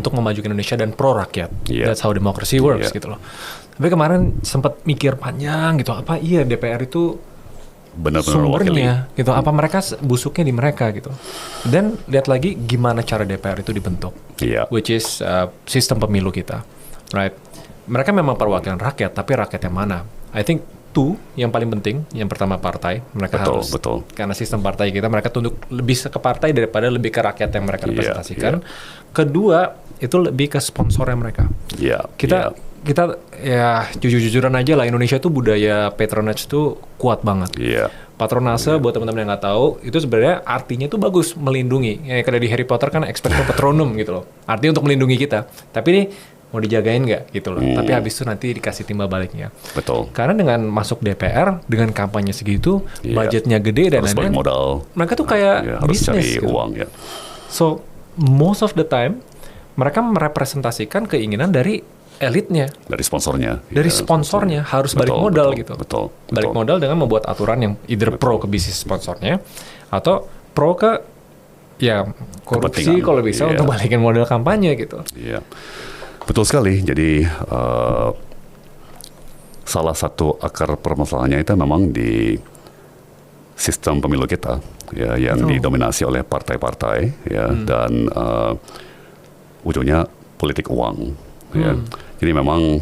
untuk memajukan Indonesia dan pro rakyat. Yeah. That's how democracy works Yeah. gitu loh. Tapi kemarin sempat mikir panjang gitu, apa iya DPR itu benar-benar sumbernya gitu, apa mereka busuknya di mereka gitu. Dan lihat lagi gimana cara DPR itu dibentuk, Iya. which is sistem pemilu kita, right? Mereka memang perwakilan rakyat, tapi rakyat yang mana? I think yang paling penting, yang pertama partai, mereka harus, karena sistem partai kita, mereka tunduk lebih ke partai daripada lebih ke rakyat yang mereka representasikan. Kedua, itu lebih ke sponsornya mereka. Kita ya jujur-jujuran aja lah, Indonesia tuh budaya patronage tuh kuat banget. Patronase buat teman-teman yang nggak tahu, itu sebenarnya artinya tuh bagus, melindungi. Ya kayak di Harry Potter kan expecto patronum gitu loh. Artinya untuk melindungi kita. Tapi nih mau dijagain nggak gitu loh. Tapi habis itu nanti dikasih timbal baliknya. Betul. Karena dengan masuk DPR, dengan kampanye segitu, budgetnya gede dan lain-lain, modal. Mereka tuh kayak bisnis gitu. Uang, ya. So, most of the time, mereka merepresentasikan keinginan dari elitnya. Dari sponsornya. Dari sponsornya harus balik modal gitu. Balik modal dengan membuat aturan yang either pro ke bisnis sponsornya, atau pro ke korupsi kalau bisa untuk balikin modal kampanye gitu. Iya. Betul sekali. Jadi salah satu akar permasalahannya itu memang di sistem pemilu kita, ya, yang didominasi oleh partai-partai, ya, dan ujungnya politik uang. Ya. Jadi memang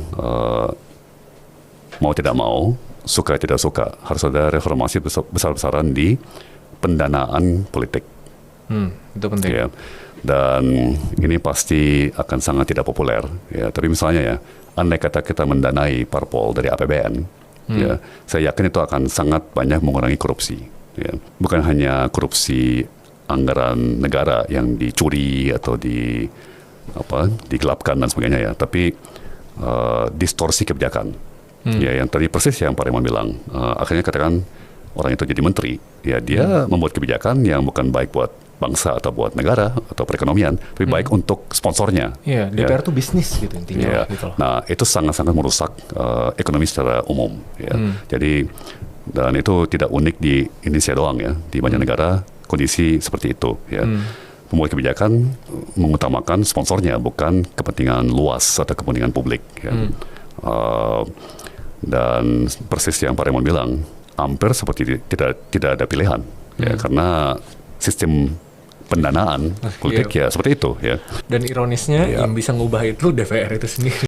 mau tidak mau, suka tidak suka, harus ada reformasi besar-besaran di pendanaan politik. Itu penting. Ya. Dan ini pasti akan sangat tidak populer, ya. Tapi misalnya ya, andai kata kita mendanai parpol dari APBN, ya, saya yakin itu akan sangat banyak mengurangi korupsi. Ya. Bukan hanya korupsi anggaran negara yang dicuri atau digelapkan dan sebagainya ya, tapi distorsi kebijakan. Ya, yang tadi persis yang Pak Raymond bilang, akhirnya katakan orang itu jadi menteri, ya dia membuat kebijakan yang bukan baik buat bangsa atau buat negara atau perekonomian, tapi baik untuk sponsornya. Iya, DPR tuh bisnis gitu intinya. Gitu. Nah, itu sangat-sangat merusak ekonomi secara umum. Ya. Jadi, dan itu tidak unik di Indonesia doang ya, di banyak negara kondisi seperti itu. Ya. Membuat kebijakan mengutamakan sponsornya, bukan kepentingan luas atau kepentingan publik. Ya. Dan persis yang Pak Raymond bilang, hampir seperti tidak ada pilihan, ya, karena sistem pendanaan politik ya seperti itu, ya. Dan ironisnya yang bisa ngubah itu DPR itu sendiri.